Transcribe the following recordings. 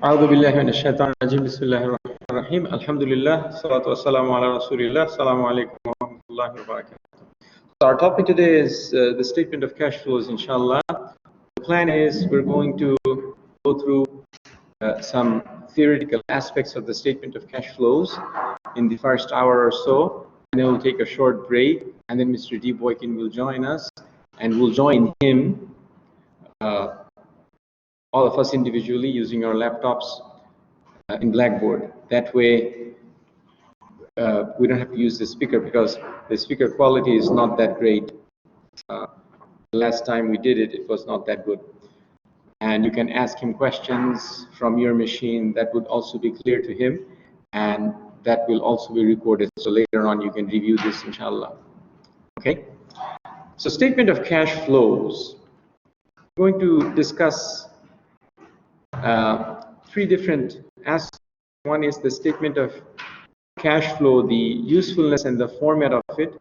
أعوذ بالله من الشيطان الرجيم بسم الله الرحمن الرحيم الحمد لله الصلاة والسلام على رسول الله السلام عليكم ورحمة الله وبركاته. So our topic today is the statement of cash flows, inshallah. The plan is we're going to go through some theoretical aspects of the statement of cash flows in the first hour or so, and then we'll take a short break, and then Mr. D. Boykin will join us, and we'll join him, all of us individually, using our laptops in Blackboard. That way, we don't have to use the speaker because the speaker quality is not that great. Last time we did it, it was not that good. And you can ask him questions from your machine that would also be clear to him, and that will also be recorded. So later on, you can review this, inshallah. Okay? So statement of cash flows. We're going to discuss three different aspects. One is the statement of cash flow, the usefulness and the format of it,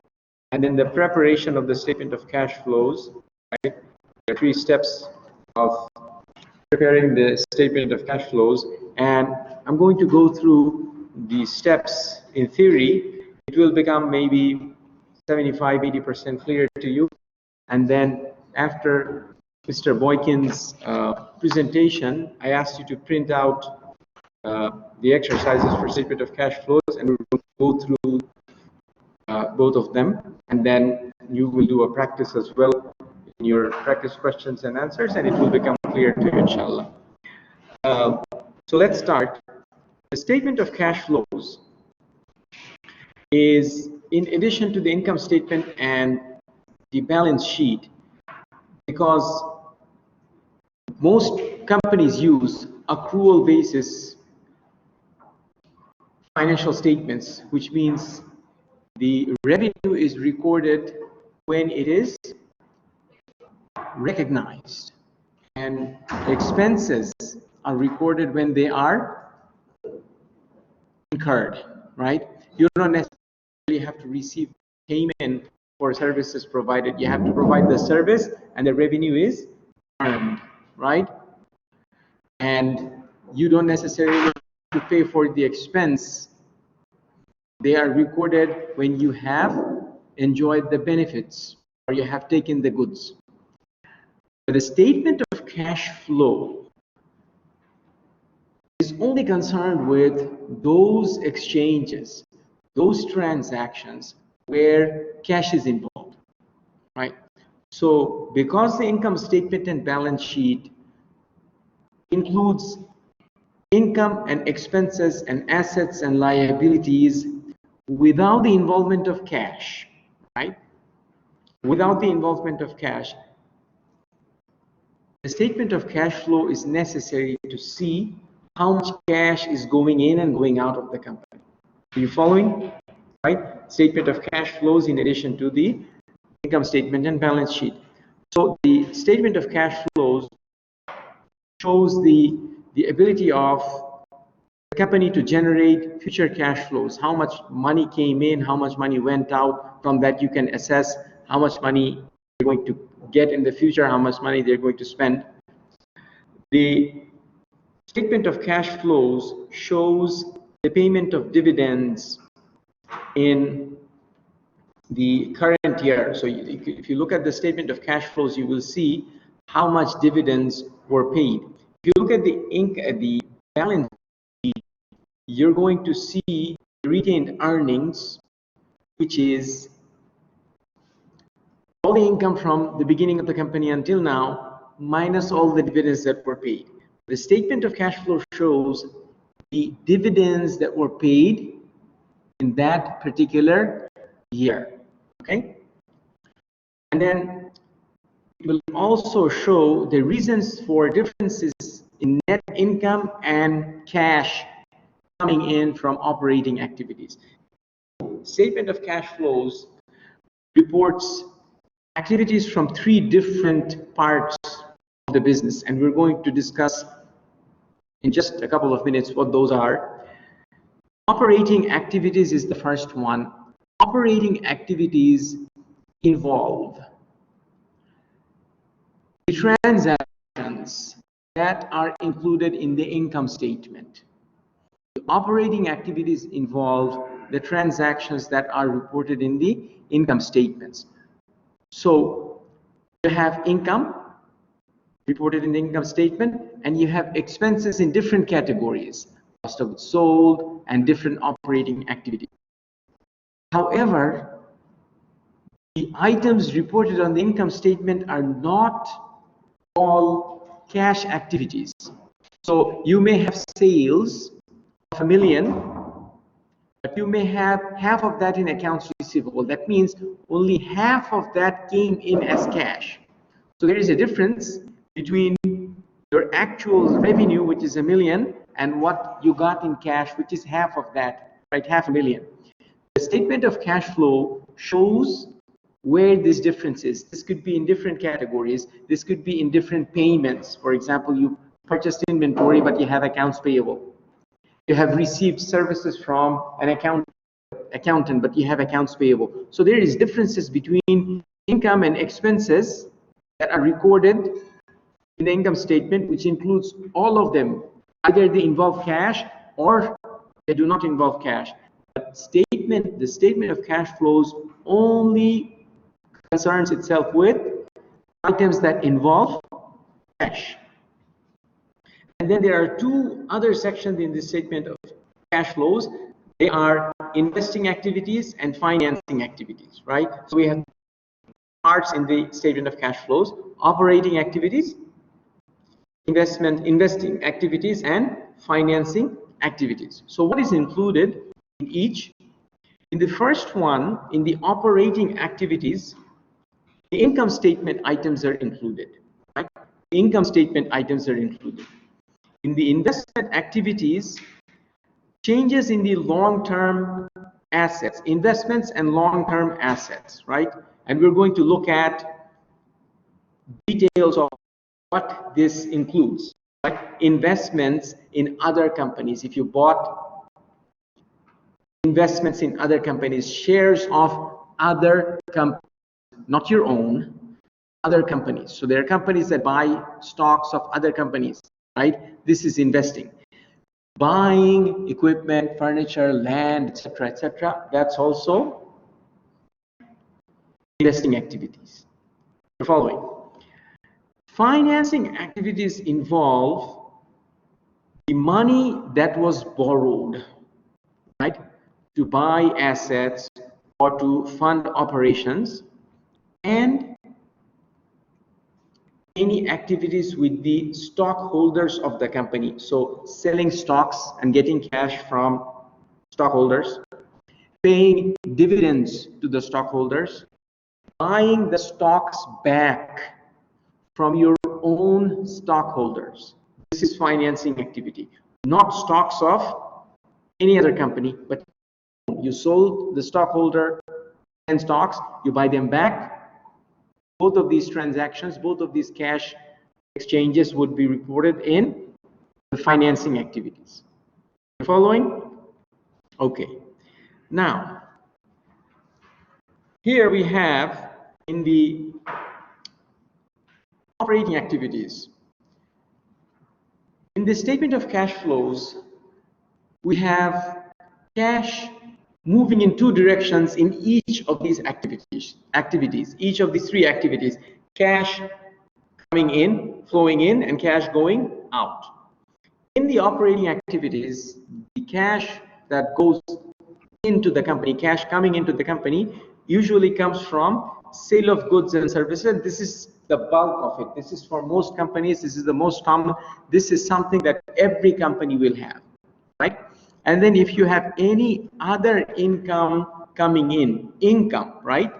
and then the preparation of the statement of cash flows. Right? There are three steps of preparing the statement of cash flows, and I'm going to go through the steps in theory. It will become maybe 75–80% clear to you, and then after Mr. Boykin's presentation, I asked you to print out the exercises for statement of cash flows, and we will go through both of them, and then you will do a practice as well in your practice questions and answers, and it will become clear to you, inshallah. So let's start. The statement of cash flows is, in addition to the income statement and the balance sheet, because most companies use accrual basis financial statements, which means the revenue is recorded when it is recognized, and expenses are recorded when they are incurred, right? You don't necessarily have to receive payment for services provided. You have to provide the service and the revenue is earned, right? And you don't necessarily have to pay for the expense. They are recorded when you have enjoyed the benefits or you have taken the goods. But the statement of cash flow is only concerned with those exchanges, those transactions where cash is involved, right? So because the income statement and balance sheet includes income and expenses and assets and liabilities without the involvement of cash, right? Without the involvement of cash, the statement of cash flow is necessary to see how much cash is going in and going out of the company. Are you following? Right? Statement of cash flows in addition to the income statement and balance sheet. So the statement of cash flows shows the ability of the company to generate future cash flows, how much money came in, how much money went out. From that you can assess how much money you're going to get in the future, how much money they're going to spend. The statement of cash flows shows the payment of dividends in the current year. So if you look at the statement of cash flows, you will see how much dividends were paid. If you look at the balance sheet, you're going to see retained earnings, which is all the income from the beginning of the company until now, minus all the dividends that were paid. The statement of cash flow shows the dividends that were paid in that particular year, okay? And then it will also show the reasons for differences in net income and cash coming in from operating activities. Statement of cash flows reports activities from three different parts of the business, and we're going to discuss in just a couple of minutes what those are. Operating activities is the first one. Operating activities involve the transactions that are included in the income statement. The operating activities involve the transactions that are reported in the income statements. So you have income reported in the income statement, and you have expenses in different categories, cost of goods sold and different operating activities. However, the items reported on the income statement are not all cash activities. So you may have sales of $1 million, but you may have half of that in accounts receivable. That means only half of that came in as cash. So there is a difference between your actual revenue, which is $1 million, and what you got in cash, which is half of that, right? $500,000. The statement of cash flow shows where this difference is. This could be in different categories. This could be in different payments. For example, you purchased inventory, but you have accounts payable. You have received services from an accountant, but you have accounts payable. So there is differences between income and expenses that are recorded in the income statement, which includes all of them. Either they involve cash or they do not involve cash. But the statement of cash flows only concerns itself with items that involve cash. And then there are two other sections in this statement of cash flows. They are investing activities and financing activities, right? So we have parts in the statement of cash flows: operating activities, investing activities, and financing activities. So what is included in each? In the first one, in the operating activities, the income statement items are included, right? The income statement items are included. In the investment activities, changes in the long-term assets, investments and long-term assets, right? And we're going to look at details of what this includes, like investments in other companies. If you bought investments in other companies, shares of other companies, not your own, other companies. So there are companies that buy stocks of other companies, right? This is investing. Buying equipment, furniture, land, etc., that's also investing activities. The following. Financing activities involve the money that was borrowed, right, to buy assets or to fund operations, and any activities with the stockholders of the company. So selling stocks and getting cash from stockholders, paying dividends to the stockholders, buying the stocks back from your own stockholders. This is financing activity, not stocks of any other company, but you sold the stockholder 10 stocks, you buy them back. Both of these transactions, both of these cash exchanges would be reported in the financing activities. The following? Okay. Now, here we have in the operating activities. In the statement of cash flows, we have cash moving in two directions in each of these activities, each of these three activities: cash coming in, flowing in, and cash going out. In the operating activities, the cash that goes into the company, cash coming into the company, usually comes from sale of goods and services. And this is the bulk of it. This is for most companies. This is the most common. This is something that every company will have, right? And then if you have any other income coming in, income, right?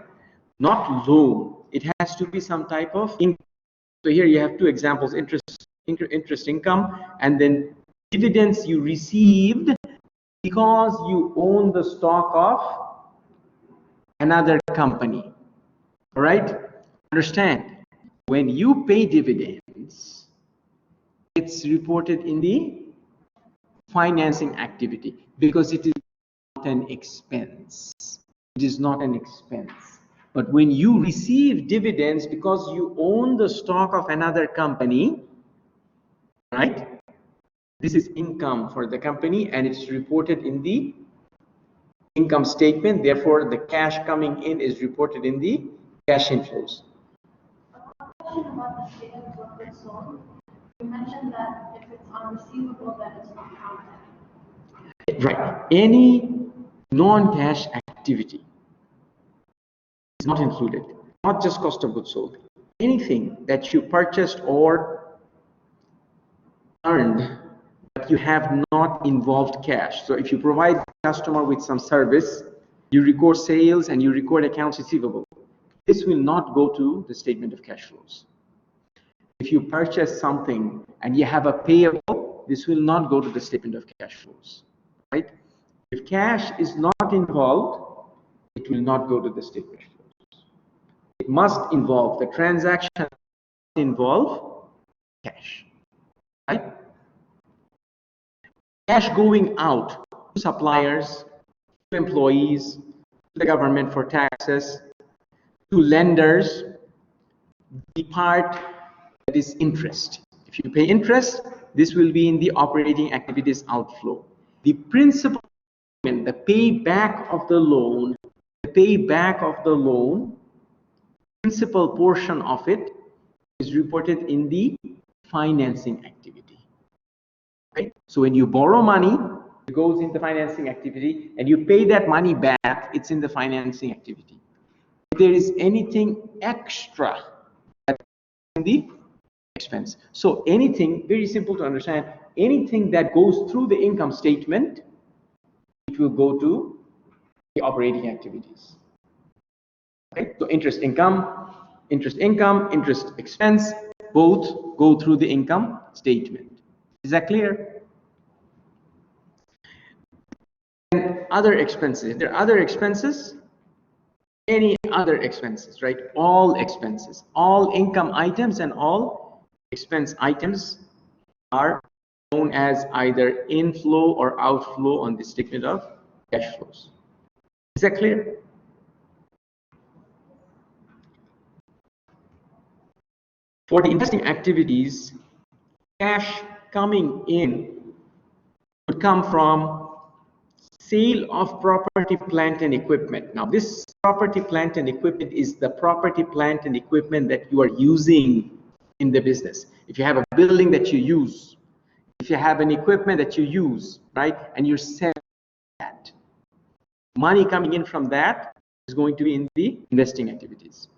Not loan. It has to be some type of income. So here you have two examples: interest income, and then dividends you received because you own the stock of another company. All right? Understand, when you pay dividends, it's reported in the financing activity because it is not an expense. It is not an expense. But when you receive dividends because you own the stock of another company, right? This is income for the company and it's reported in the income statement. Therefore, the cash coming in is reported in the cash inflows. A question about the statements of goods sold. You mentioned that if it's on receivable, that it's not counted. Right. Any non-cash activity is not included. Not just cost of goods sold. Anything that you purchased or earned, but you have not involved cash. So if you provide the customer with some service, you record sales and you record accounts receivable. This will not go to the statement of cash flows. If you purchase something and you have a payable, this will not go to the statement of cash flows, right? If cash is not involved, it will not go to the statement of flows. It must involve the transaction, involve cash, right? Cash going out to suppliers, to employees, to the government for taxes, to lenders, the part that is interest. If you pay interest, this will be in the operating activities outflow. The principal payment, the payback of the loan, principal portion of it is reported in the financing activity. Right? So when you borrow money, it goes in the financing activity, and you pay that money back, it's in the financing activity. If there is anything extra, that's in the expense. So anything, very simple to understand, anything that goes through the income statement, it will go to the operating activities. Okay, so interest income, interest expense, both go through the income statement. Is that clear? And other expenses. There are other expenses, any other expenses, right? All expenses, all income items and all expense items are known as either inflow or outflow on the statement of cash flows. Is that clear? For the investing activities, cash coming in would come from sale of property, plant, and equipment. Now, this property, plant, and equipment is the property, plant, and equipment that you are using in the business. If you have a building that you use, if you have an equipment that you use, right, and you're selling that, money coming in from that is going to be in the investing activities.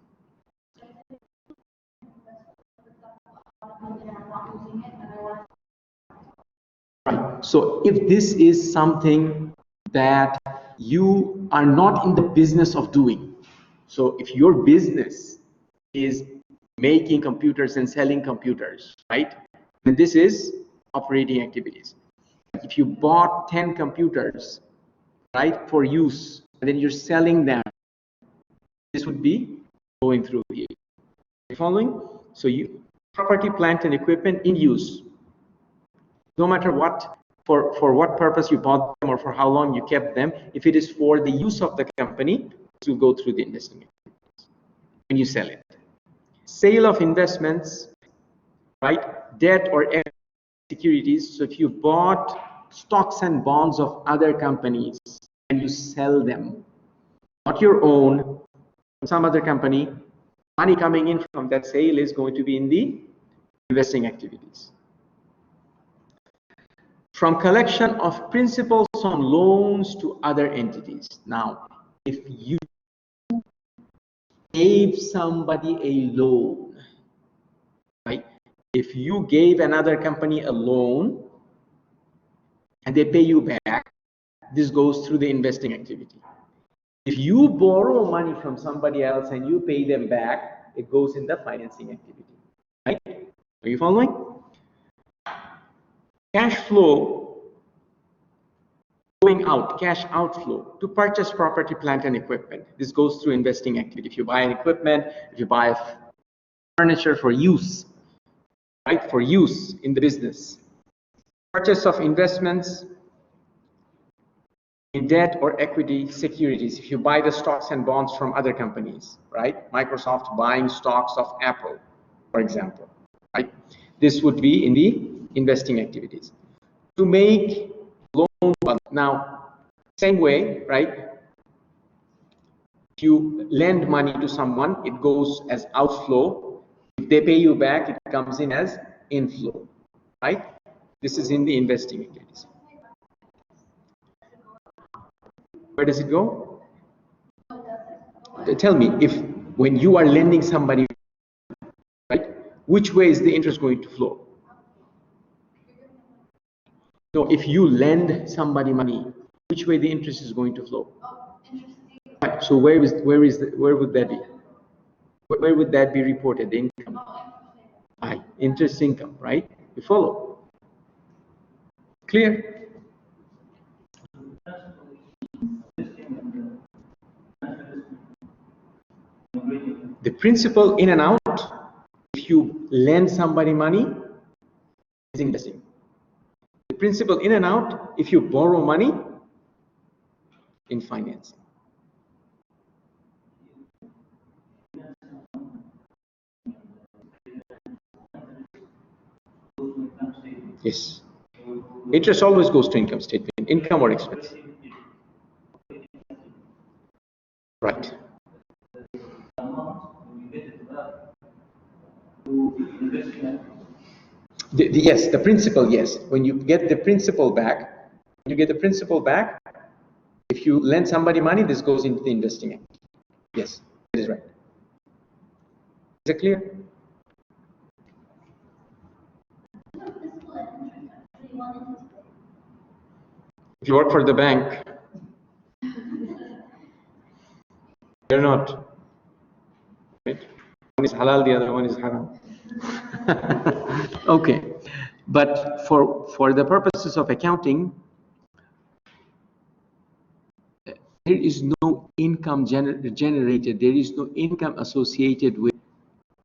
Right. So if this is something that you are not in the business of doing, so if your business is making computers and selling computers, right, then this is operating activities. If you bought 10 computers, right, for use, and then you're selling them, this would be going through here. You following? So you property, plant, and equipment in use. No matter what, for what purpose you bought them or for how long you kept them, if it is for the use of the company, it will go through the investing activities when you sell it. Sale of investments, right? Debt or securities. So if you bought stocks and bonds of other companies and you sell them, not your own, some other company, money coming in from that sale is going to be in the investing activities. From collection of principals on loans to other entities. Now, if you gave somebody a loan, right? If you gave another company a loan and they pay you back, this goes through the investing activity. If you borrow money from somebody else and you pay them back, it goes in the financing activity, right? Are you following? Cash flow going out, cash outflow to purchase property, plant, and equipment. This goes through investing activity. If you buy an equipment, if you buy furniture for use, right, for use in the business. Purchase of investments in debt or equity securities. If you buy the stocks and bonds from other companies, right? Microsoft buying stocks of Apple, for example, right? This would be in the investing activities. To make loan, now, same way, right? If you lend money to someone, it goes as outflow. If they pay you back, it comes in as inflow, right? This is in the investing activities. Where does it go? Tell me, if when you are lending somebody, right, which way is the interest going to flow? No, if you lend somebody money, which way the interest is going to flow? Right, so where would that be? Where would that be reported? The income. Interest income, right? You follow? Clear? The principal in and out, if you lend somebody money, is investing. The principal in and out, if you borrow money, in financing. Yes. Interest always goes to income statement, income or expense. Right. Yes, the principal, yes. When you get the principal back, if you lend somebody money, this goes into the investing activity. Yes, that is right. Is it clear? If you work for the bank, you're not. Right? One is halal, the other one is haram. Okay, but for the purposes of accounting, there is no income generated. There is no income associated with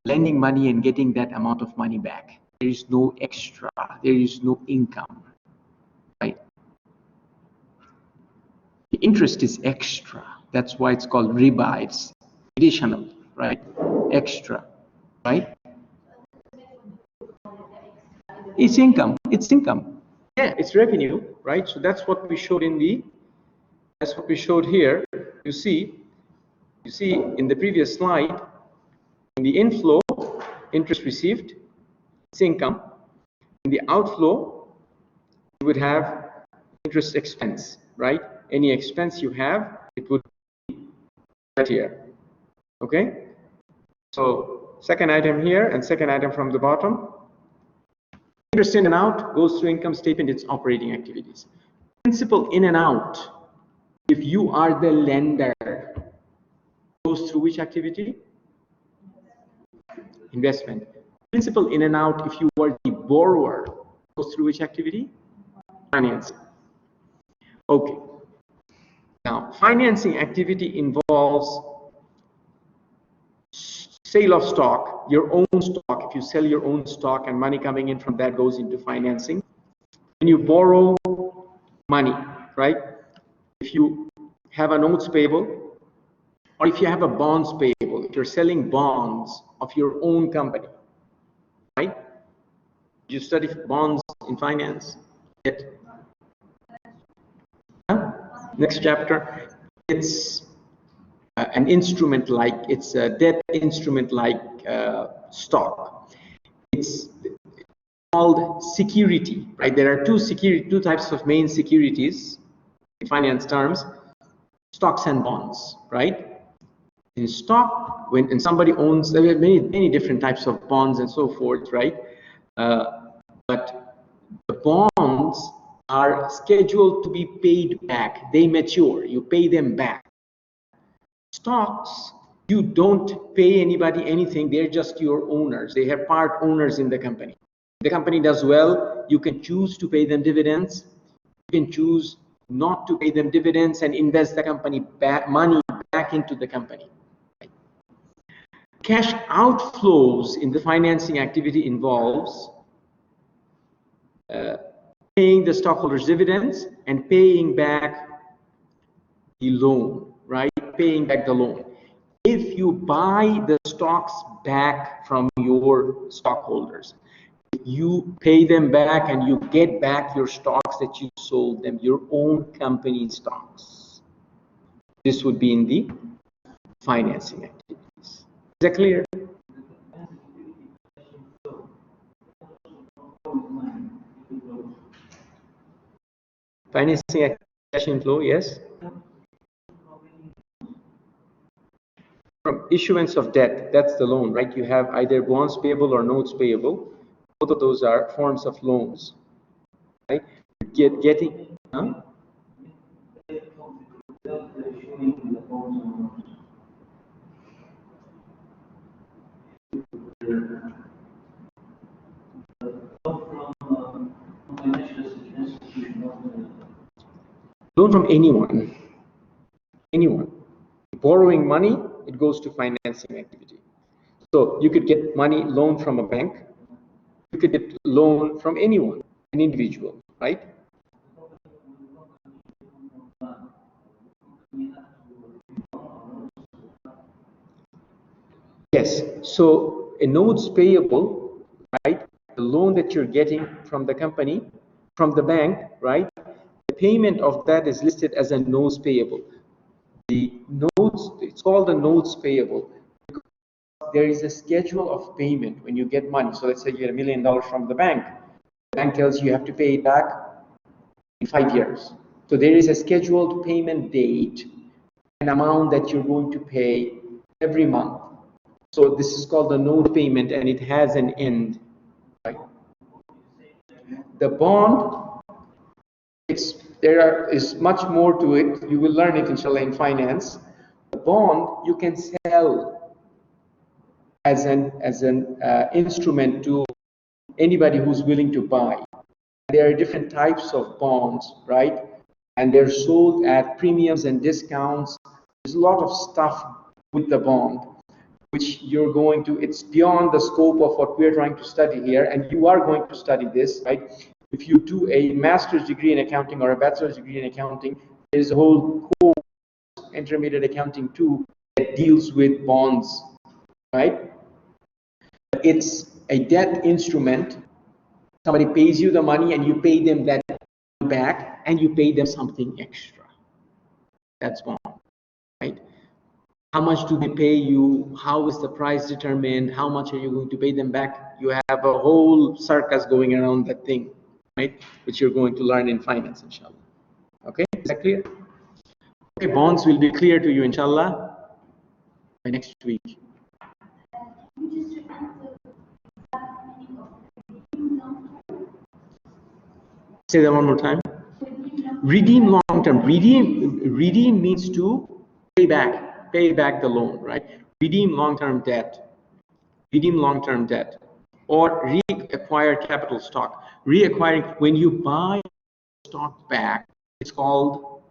lending money and getting that amount of money back. There is no extra. There is no income. Right? The interest is extra. That's why it's called riba. It's additional, right? Extra, right? It's income. It's income. Yeah, it's revenue, right? So that's what we showed here. You see in the previous slide, in the inflow, interest received, it's income. In the outflow, you would have interest expense, right? Any expense you have, it would be right here. Okay? So second item here and second item from the bottom. Interest in and out goes through income statement, it's operating activities. Principal in and out, if you are the lender, goes through which activity? Investment. Principal in and out, if you are the borrower, goes through which activity? Financing. Okay. Now, financing activity involves sale of stock, your own stock. If you sell your own stock and money coming in from that goes into financing. When you borrow money, right? If you have a notes payable, or if you have a bonds payable, if you're selling bonds of your own company, right? You study bonds in finance. Yet. Next chapter, it's an instrument like, it's a debt instrument like stock. It's called security, right? There are two types of main securities in finance terms, stocks and bonds, right? In stock, when somebody owns, there are many different types of bonds and so forth, right? But the bonds are scheduled to be paid back. They mature, you pay them back. Stocks, you don't pay anybody anything, they're just your owners. They have part owners in the company. If the company does well, you can choose to pay them dividends. You can choose not to pay them dividends and invest the company money back into the company. Cash outflows in the financing activity involves paying the stockholders dividends and paying back the loan, right? Paying back the loan. If you buy the stocks back from your stockholders, You pay them back and you get back your stocks that you sold them, your own company stocks. This would be in the financing activities. Is that clear? Financing cash inflow, yes. From issuance of debt, that's the loan, right? You have either bonds payable or notes payable. Both of those are forms of loans, right? Getting, huh? Loan from anyone. Anyone. Borrowing money, it goes to financing activity. So you could get money loan from a bank. You could get loan from anyone, an individual, right? Yes. So a notes payable, right? The loan that you're getting from the company, from the bank, right? The payment of that is listed as a notes payable. The notes, it's called a notes payable. There is a schedule of payment when you get money. So let's say you get $1 million from the bank. The bank tells you have to pay it back in 5 years. So there is a scheduled payment date, an amount that you're going to pay every month. So this is called the note payment, and it has an end. Right? The bond, is much more to it. You will learn it inshallah in finance. The bond you can sell as an instrument to anybody who's willing to buy. There are different types of bonds, right? And they're sold at premiums and discounts. There's a lot of stuff with the bond, which you're going to, it's beyond the scope of what we're trying to study here, and you are going to study this, right? If you do a master's degree in accounting or a bachelor's degree in accounting, there's a whole course, intermediate accounting too, that deals with bonds, right? It's a debt instrument. Somebody pays you the money and you pay them that back, and you pay them something extra. That's bond, right? How much do they pay you? How is the price determined? How much are you going to pay them back? You have a whole circus going around that thing, right? Which you're going to learn in finance, inshallah. Okay, is that clear? Okay, bonds will be clear to you, inshallah, by next week. Say that one more time. Redeem long term. Redeem means to pay back the loan, right? Redeem long-term debt. Redeem long-term debt. Or reacquire capital stock. Reacquiring, when you buy stock back, it's called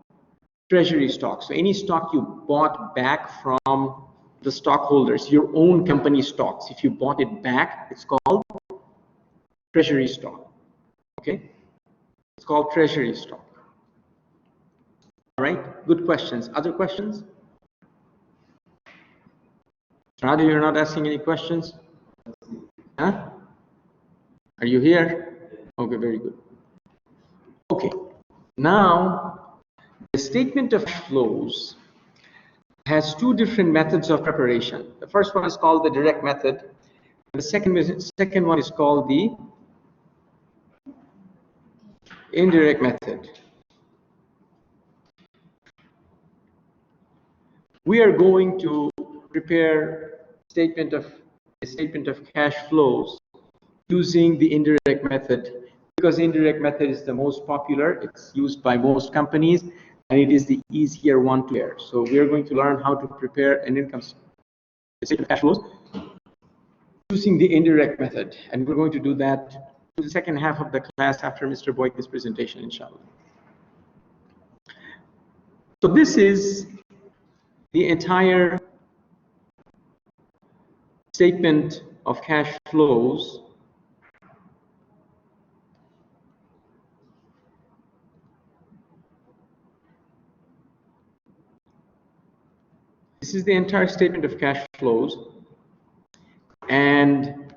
treasury stock. So any stock you bought back from the stockholders, your own company stocks, if you bought it back, it's called treasury stock. Okay? It's called treasury stock. All right, good questions. Other questions? Radha, you're not asking any questions? Huh? Are you here? Okay, very good. Okay, now the statement of flows has two different methods of preparation. The first one is called the direct method. The second one is called the indirect method. We are going to prepare a statement of cash flows using the indirect method, because indirect method is the most popular. It's used by most companies, and it is the easier one to prepare. So we are going to learn how to prepare an income statement of cash flows using the indirect method, and we're going to do that in the second half of the class after Mr. Boyk's presentation, inshallah. So this is the entire statement of cash flows This is the entire statement of cash flows. And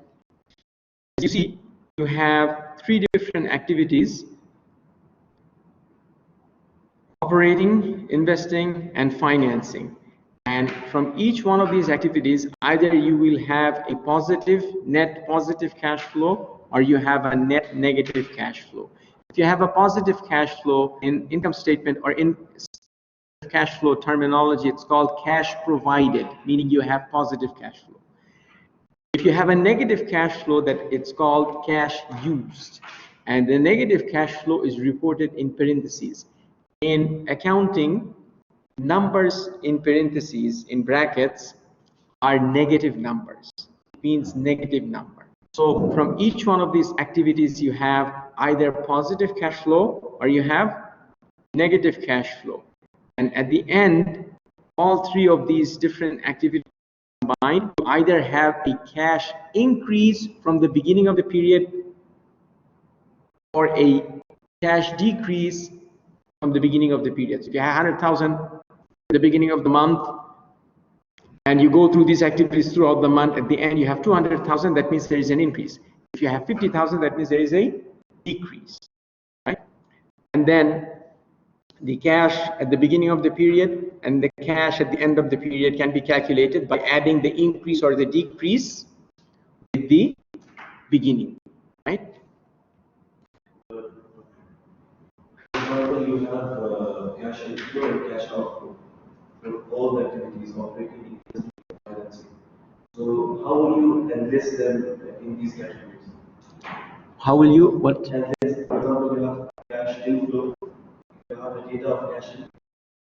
as you see, you have three different activities: operating, investing, and financing. And from each one of these activities, either you will have a positive, net positive cash flow, or you have a net negative cash flow. If you have a positive cash flow in income statement or in cash flow terminology, it's called cash provided, meaning you have positive cash flow. If you have a negative cash flow, that it's called cash used, and the negative cash flow is reported in parentheses. In accounting, numbers in parentheses, in brackets, are negative numbers. It means negative number. So from each one of these activities, you have either positive cash flow or you have negative cash flow. And at the end, all three of these different activities combined, you either have a cash increase from the beginning of the period or a cash decrease from the beginning of the period. So if you have 100,000 at the beginning of the month, and you go through these activities throughout the month, at the end you have 200,000, that means there is an increase. If you have 50,000, that means there is a decrease, right? And then the cash at the beginning of the period and the cash at the end of the period can be calculated by adding the increase or the decrease with the beginning, right? For example, you have cash inflow and cash outflow for all the activities, operating, investing, and financing. So how will you enlist them in these categories? How will you, what? Enlist, for example, you have cash inflow, you have the data of cash inflow,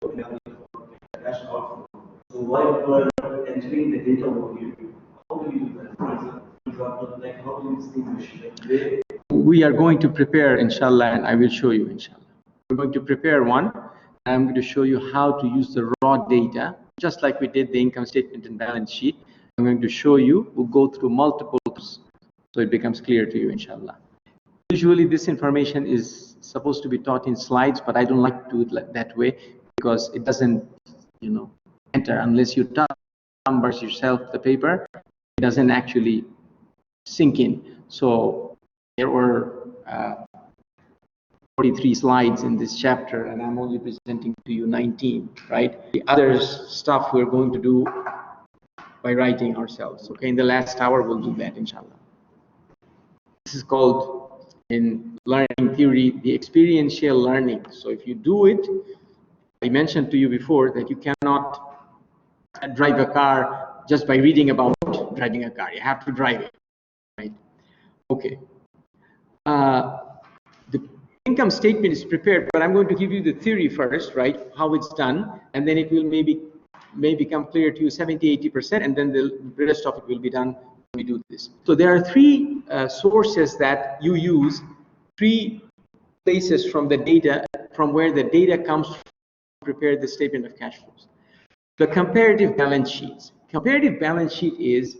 you have the data of cash outflow. So while you are entering the data over here, how do you do that? For example, like how do you distinguish where? We are going to prepare, inshallah, and I will show you, inshallah. We're going to prepare one. I'm going to show you how to use the raw data, just like we did the income statement and balance sheet. I'm going to show you. We'll go through multiples so it becomes clear to you, inshallah. Usually this information is supposed to be taught in slides, but I don't like to do it that way because it doesn't, enter unless you touch numbers yourself, the paper, it doesn't actually sink in. So there were 43 slides in this chapter, and I'm only presenting to you 19, right? The other stuff we're going to do by writing ourselves, okay? In the last hour, we'll do that, inshallah. This is called, in learning theory, the experiential learning. So if you do it, I mentioned to you before that you cannot drive a car just by reading about driving a car. You have to drive it, right? Okay. The income statement is prepared, but I'm going to give you the theory first, right? How it's done, and then it will may become clear to you 70–80%, and then the rest of it will be done when we do this. So there are three sources that you use, three places from the data, from where the data comes to prepare the statement of cash flows. The comparative balance sheets. Comparative balance sheet is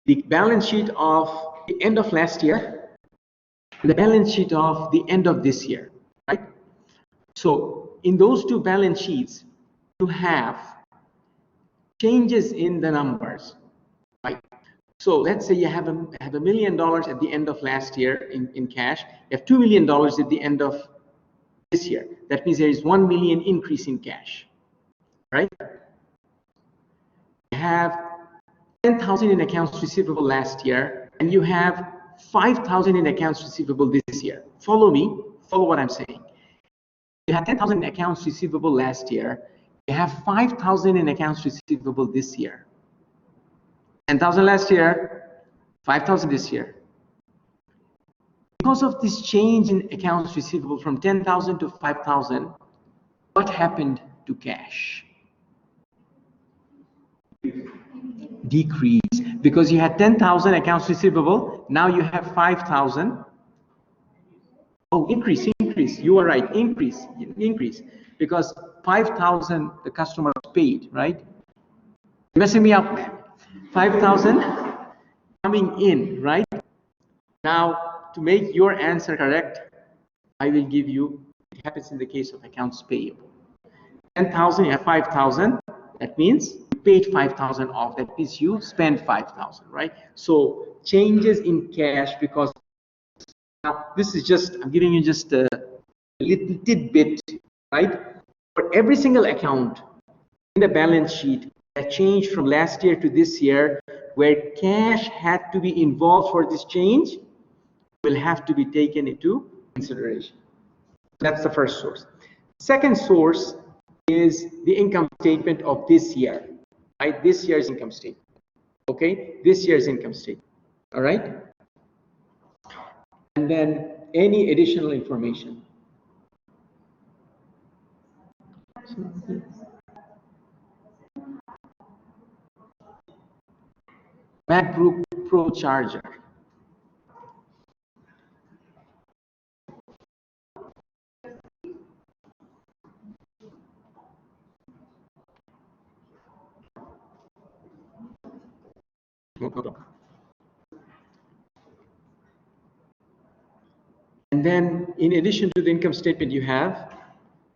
the balance sheet of the end of last year, the balance sheet of the end of this year, right? So in those two balance sheets, you have changes in the numbers, right? So let's say you have $1 million at the end of last year in cash. You have $2 million at the end of this year. That means there is 1 million increase in cash, right? You have 10,000 in accounts receivable last year, and you have 5,000 in accounts receivable this year. Follow me, follow what I'm saying. You had 10,000 in accounts receivable last year. You have 5,000 in accounts receivable this year. 10,000 last year, 5,000 this year. Because of this change in accounts receivable from 10,000 to 5,000, what happened to cash? Decrease. Because you had 10,000 accounts receivable, now you have 5,000. Oh, increase. You are right, increase. Because 5,000 the customer paid, right? You're messing me up, man. 5,000 coming in, right? Now, to make your answer correct, I will give you, it happens in the case of accounts payable. 10,000, you have 5,000. That means you paid 5,000 off. That means you spent 5,000, right? So changes in cash because now this is just, I'm giving you just a little tidbit, right? For every single account in the balance sheet that changed from last year to this year, where cash had to be involved for this change, will have to be taken into consideration. That's the first source. Second source is the income statement of this year, right? This year's income statement. Okay, this year's income statement. All right. And then any additional information. MacBook Pro charger. And then in addition to the income statement, you have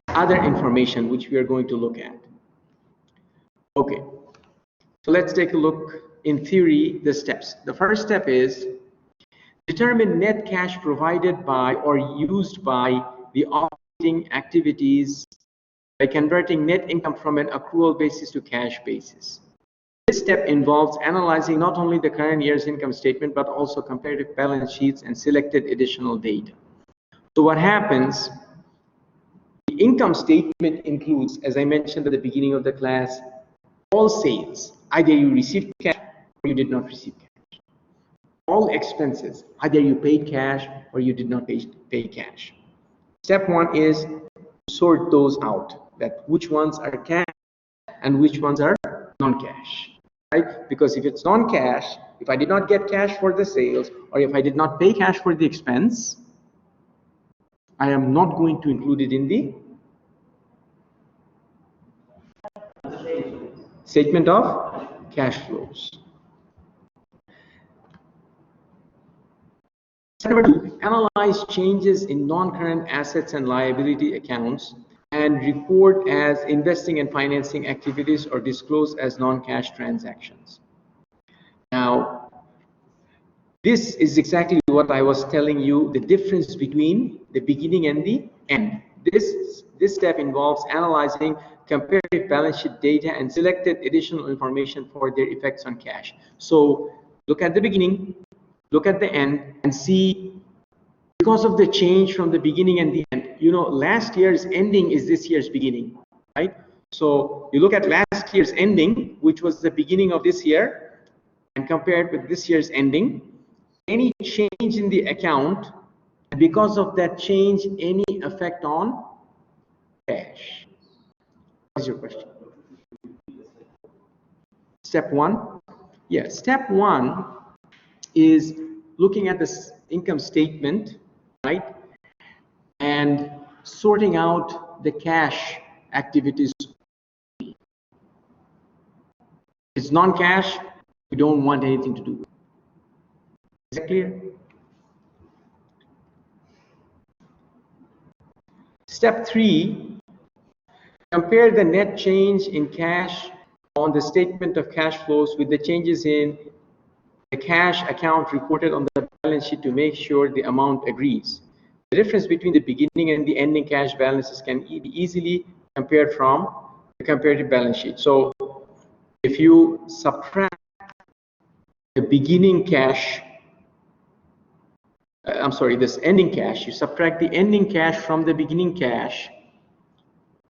other information which we are going to look at. Okay, so let's take a look in theory the steps. The first step is determine net cash provided by or used by the operating activities by converting net income from an accrual basis to cash basis. This step involves analyzing not only the current year's income statement, but also comparative balance sheets and selected additional data. So what happens, the income statement includes, as I mentioned at the beginning of the class, all sales. Either you received cash or you did not receive cash. All expenses. Either you paid cash or you did not pay cash. Step one is sort those out, that which ones are cash and which ones are non-cash. Right? Because if it's non-cash, if I did not get cash for the sales, or if I did not pay cash for the expense, I am not going to include it in the statement of cash flows. Number two, analyze changes in non-current assets and liability accounts and report as investing and financing activities or disclose as non-cash transactions. Now, this is exactly what I was telling you, the difference between the beginning and the end. This step involves analyzing comparative balance sheet data and selected additional information for their effects on cash. So look at the beginning, look at the end, and see, because of the change from the beginning and the end, you know, last year's ending is this year's beginning, right? So you look at last year's ending, which was the beginning of this year, and compare it with this year's ending. Any change in the account, and because of that change, any effect on cash. What is your question? Step one? Yeah, step one is looking at this income statement, right? And sorting out the cash activities. It's non-cash, we don't want anything to do with it. Is that clear? Step three, compare the net change in cash on the statement of cash flows with the changes in the cash account reported on the balance sheet to make sure the amount agrees. The difference between the beginning and the ending cash balances can be easily compared from the comparative balance sheet. So if you subtract the beginning cash, this ending cash, you subtract the ending cash from the beginning cash,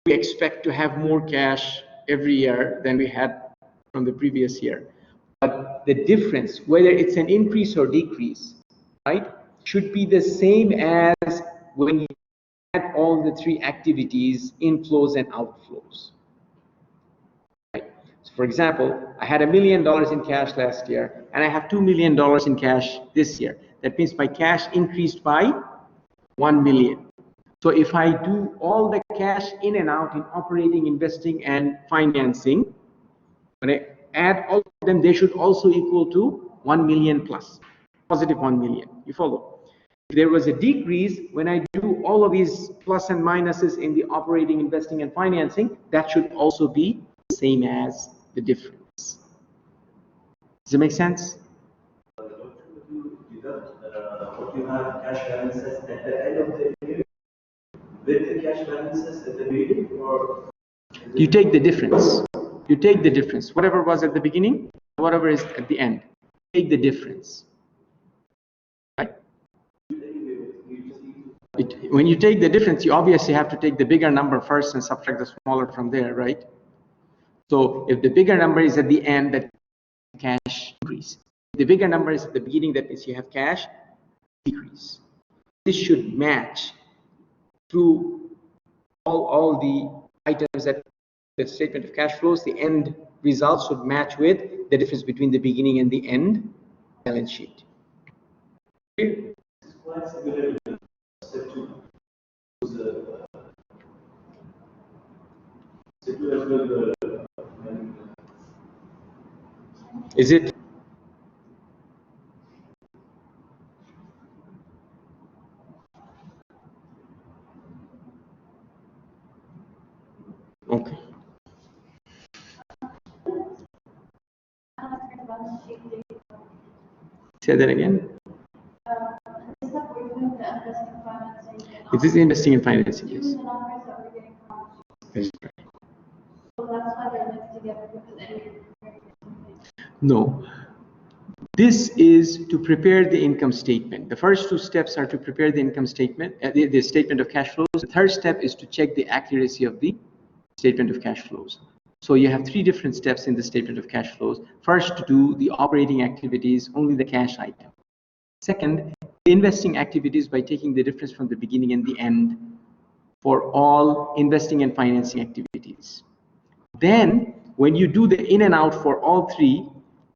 we expect to have more cash every year than we had from the previous year. But the difference, whether it's an increase or decrease, right, should be the same as when you add all the three activities, inflows and outflows. Right? So for example, I had $1 million in cash last year, and I have $2 million in cash this year. That means my cash increased by 1 million. So if I do all the cash in and out in operating, investing, and financing, when I add all of them, they should also equal to 1 million plus, positive 1 million. You follow? If there was a decrease, when I do all of these plus and minuses in the operating, investing, and financing, that should also be the same as the difference. Does it make sense? you have cash balances at the end of the period with the cash balances at the beginning, or you take the difference. You take the difference. Whatever was at the beginning, whatever is at the end. Take the difference. Right? When you take the difference, you obviously have to take the bigger number first and subtract the smaller from there, right? So if the bigger number is at the end, that cash increase. If the bigger number is at the beginning, that means you have cash decrease. This should match through all the items that the statement of cash flows. The end results should match with the difference between the beginning and the end balance sheet. it's quite similar to step 2. Is it? Okay. Say that again. It is investing in financing, yes. The numbers that we're getting from. That's right. So that's why they're linked together, because any. No. This is to prepare the income statement. The first 2 steps are to prepare the income statement, the statement of cash flows. The third step is to check the accuracy of the statement of cash flows. So you have 3 different steps in the statement of cash flows. First, to do the operating activities, only the cash item. Second, the investing activities by taking the difference from the beginning and the end for all investing and financing activities. Then, when you do the in and out for all 3,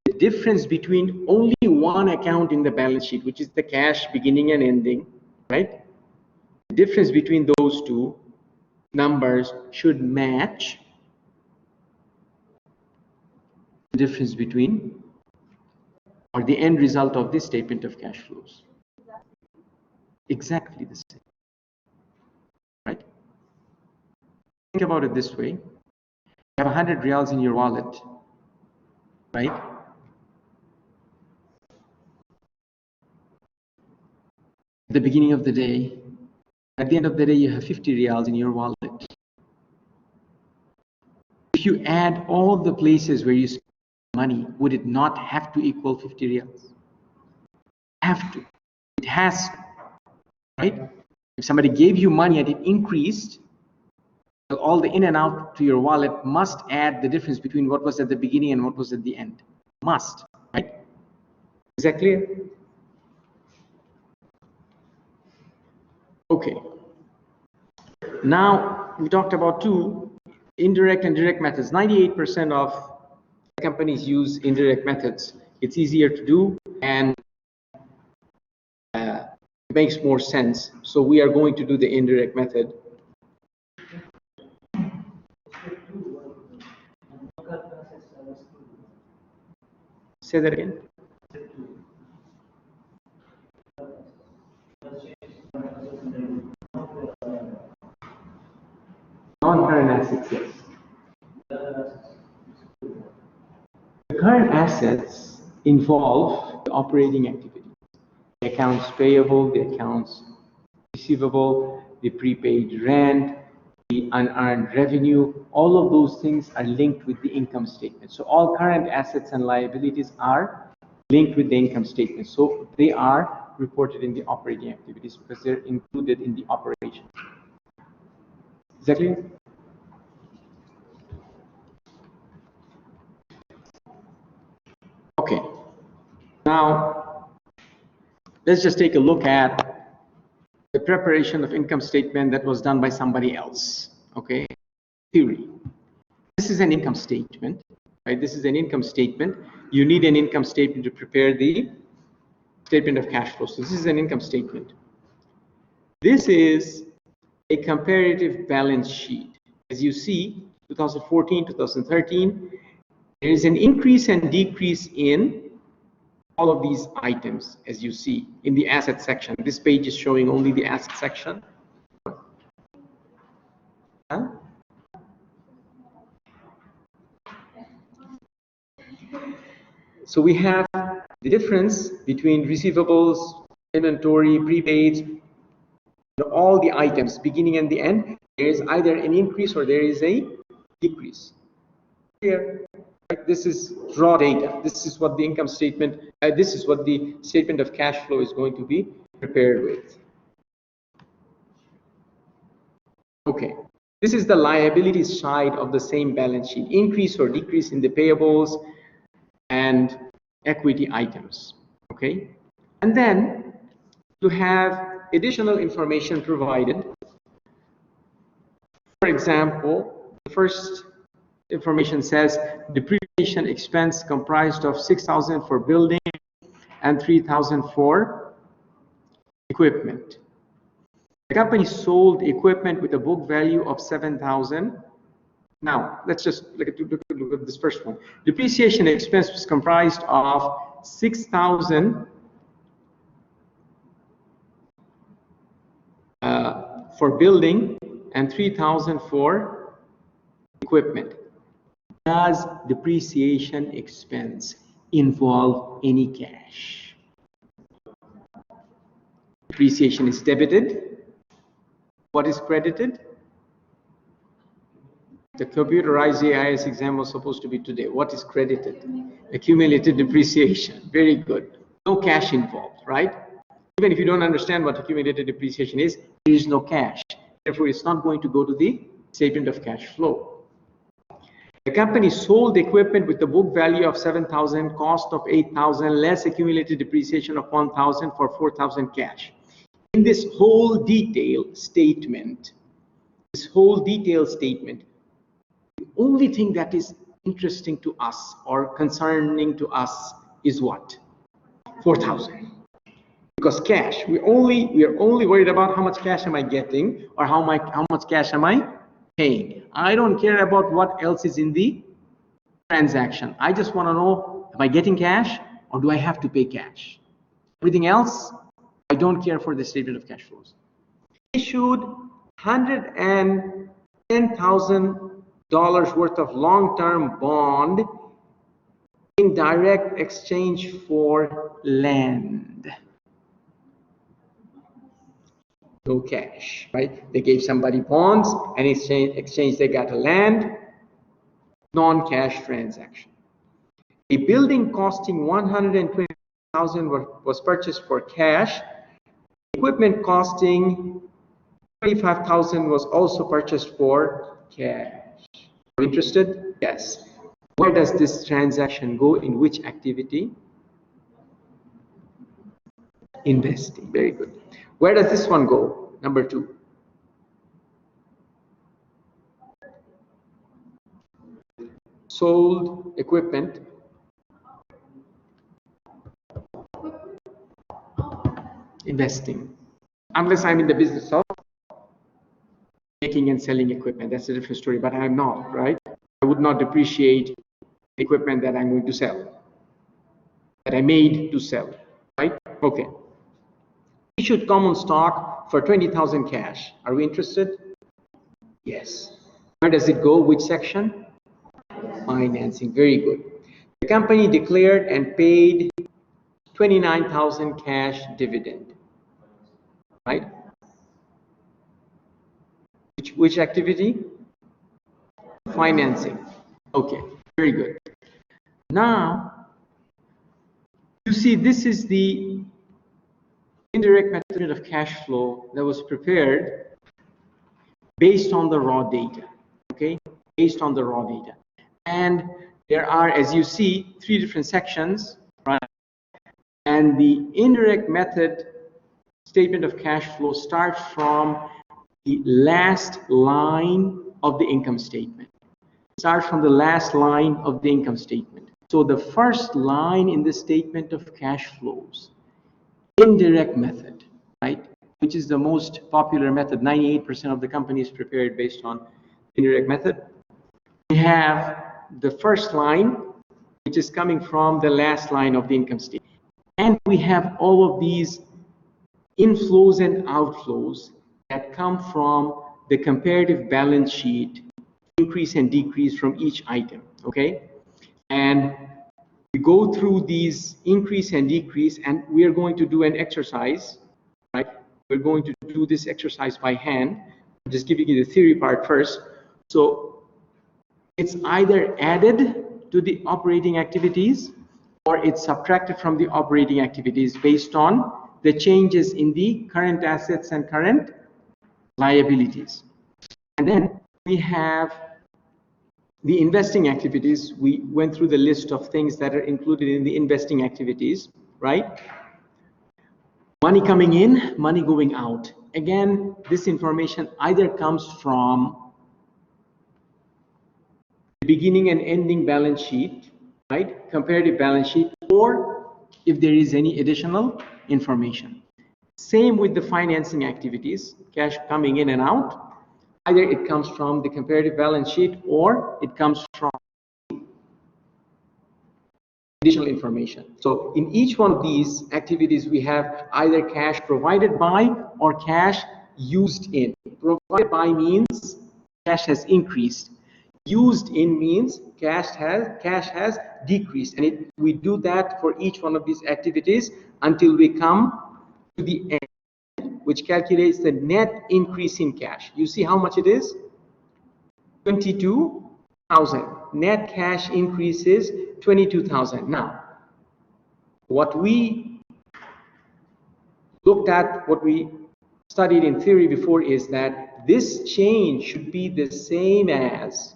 the difference between only one account in the balance sheet, which is the cash beginning and ending, right? The difference between those 2 numbers should match the difference between, or the end result of this statement of cash flows. Exactly the same, right? Think about it this way. You have 100 riyals in your wallet, right? At the beginning of the day, at the end of the day, you have 50 riyals in your wallet. If you add all the places where you spend money, would it not have to equal 50 riyals? Have to. It has to, right? If somebody gave you money and it increased, all the in and out to your wallet must add the difference between what was at the beginning and what was at the end. Must, right? Is that clear? Okay. Now we talked about 2 indirect and direct methods. 98% of companies use indirect methods. It's easier to do and it makes more sense. So we are going to do the indirect method. Say that again. Non-current assets, yes. The current assets involve the operating activity. The accounts payable, the accounts receivable, the prepaid rent, the unearned revenue, all of those things are linked with the income statement. So all current assets and liabilities are linked with the income statement. So they are reported in the operating activities because they're included in the operation. Is that clear? Okay. Now, let's just take a look at the preparation of income statement that was done by somebody else. Okay. Theory. This is an income statement, right? This is an income statement. You need an income statement to prepare the statement of cash flow. So this is an income statement. This is a comparative balance sheet. As you see, 2014, 2013, there is an increase and decrease in all of these items, as you see in the asset section. This page is showing only the asset section. Huh? So we have the difference between receivables, inventory, prepaids, all the items, beginning and the end, there is either an increase or there is a decrease. Here, right, this is raw data. This is what the income statement, this is what the statement of cash flow is going to be prepared with. Okay, this is the liability side of the same balance sheet, increase or decrease in the payables and equity items. Okay, and then you have additional information provided. For example, the first information says depreciation expense comprised of 6,000 for building and 3,000 for equipment. The company sold equipment with a book value of 7,000. Now, let's just look at this first one. Depreciation expense was comprised of 6,000 for building and 3,000 for equipment. Does depreciation expense involve any cash? Depreciation is debited. What is credited? The computerized AIS exam was supposed to be today. What is credited? Accumulated depreciation. Very good. No cash involved, right? Even if you don't understand what accumulated depreciation is, there is no cash. Therefore, it's not going to go to the statement of cash flow. The company sold equipment with the book value of 7,000, cost of 8,000, less accumulated depreciation of 1,000 for 4,000 cash. In this whole detail statement, the only thing that is interesting to us or concerning to us is what? 4,000. Because cash, we are only worried about how much cash am I getting or how much cash am I paying. I don't care about what else is in the transaction. I just want to know, am I getting cash or do I have to pay cash? Everything else, I don't care for the statement of cash flows. Issued $110,000 worth of long-term bond in direct exchange for land. No cash, right? They gave somebody bonds and in exchange they got a land, non-cash transaction. A building costing $120,000 was purchased for cash. Equipment costing $25,000 was also purchased for cash. Are you interested? Yes. Where does this transaction go? In which activity? Investing. Very good. Where does this one go? Number 2. Sold equipment. Investing. Unless I'm in the business of making and selling equipment, that's a different story, but I'm not, right? I would not depreciate the equipment that I'm going to sell, that I made to sell, right? Okay. Issued common stock for 20,000 cash. Are we interested? Yes. Where does it go? Which section? Financing. Very good. The company declared and paid 29,000 cash dividend, right? Which activity? Financing. Okay, very good. Now, you see, this is the indirect method of cash flow that was prepared based on the raw data, okay? Based on the raw data. And there are, as you see, 3 different sections, right? And the indirect method statement of cash flow starts from the last line of the income statement. Starts from the last line of the income statement. So the first line in the statement of cash flows, indirect method, right? Which is the most popular method. 98% of the companies prepared based on indirect method. We have the first line, which is coming from the last line of the income statement. And we have all of these inflows and outflows that come from the comparative balance sheet, increase and decrease from each item, okay? And we go through these increase and decrease, and we are going to do an exercise, right? We're going to do this exercise by hand. I'm just giving you the theory part first. So it's either added to the operating activities or it's subtracted from the operating activities based on the changes in the current assets and current liabilities. And then we have the investing activities. We went through the list of things that are included in the investing activities, right? Money coming in, money going out. Again, this information either comes from the beginning and ending balance sheet, right? Comparative balance sheet, or if there is any additional information. Same with the financing activities, cash coming in and out. Either it comes from the comparative balance sheet or it comes from additional information. So in each one of these activities, we have either cash provided by or cash used in. Provided by means cash has increased. Used in means cash has decreased. And we do that for each one of these activities until we come to the end, which calculates the net increase in cash. You see how much it is? 22,000. Net cash increase is 22,000. Now, what we looked at, what we studied in theory before is that this change should be the same as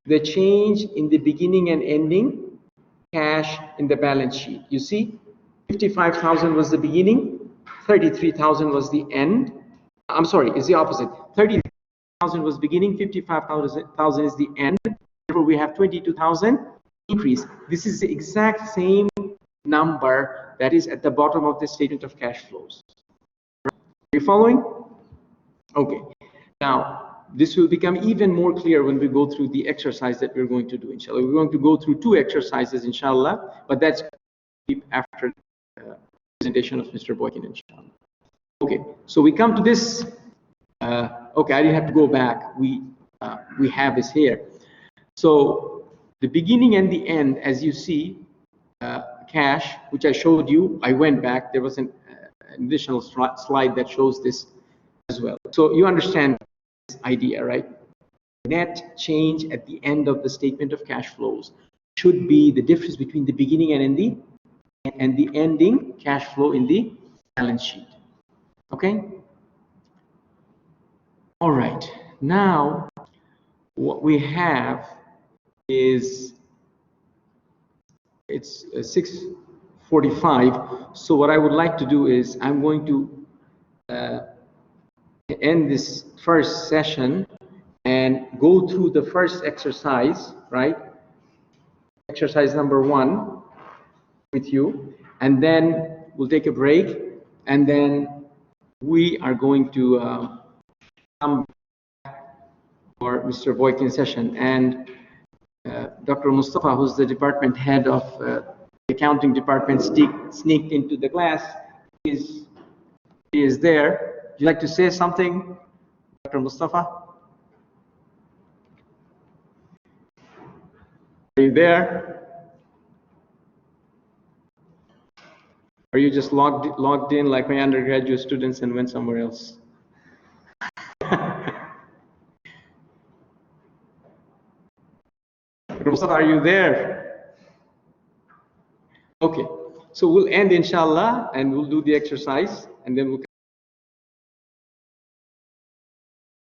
the change in the beginning and ending cash in the balance sheet. You see, 55,000 was the beginning, 33,000 was the end. I'm sorry, it's the opposite. 30,000 was beginning, 55,000 is the end. Therefore, we have 22,000 increase. This is the exact same number that is at the bottom of the statement of cash flows. Are you following? Okay. Now, this will become even more clear when we go through the exercise that we're going to do, inshallah. We're going to go through two exercises, inshallah, but that's after the presentation of Mr. Boykin, inshallah. Okay, so we come to this. Okay, I didn't have to go back. We have this here. So the beginning and the end, as you see, cash, which I showed you, I went back. There was an additional slide that shows this as well. So you understand this idea, right? Net change at the end of the statement of cash flows should be the difference between the beginning and the ending cash flow in the balance sheet. Okay? All right. Now, what we have is it's 6:45. So what I would like to do is I'm going to end this first session and go through the first exercise, right? Exercise number 1 with you, and then we'll take a break, and then we are going to come back for Mr. Boykin's session. And Dr. Mustafa, who's the department head of the accounting department, sneaked into the class. He is there. Would you like to say something, Dr. Mustafa? Are you there? Are you just logged in like my undergraduate students and went somewhere else? Dr. Mustafa, are you there? Okay, so we'll end inshallah and we'll do the exercise and then we'll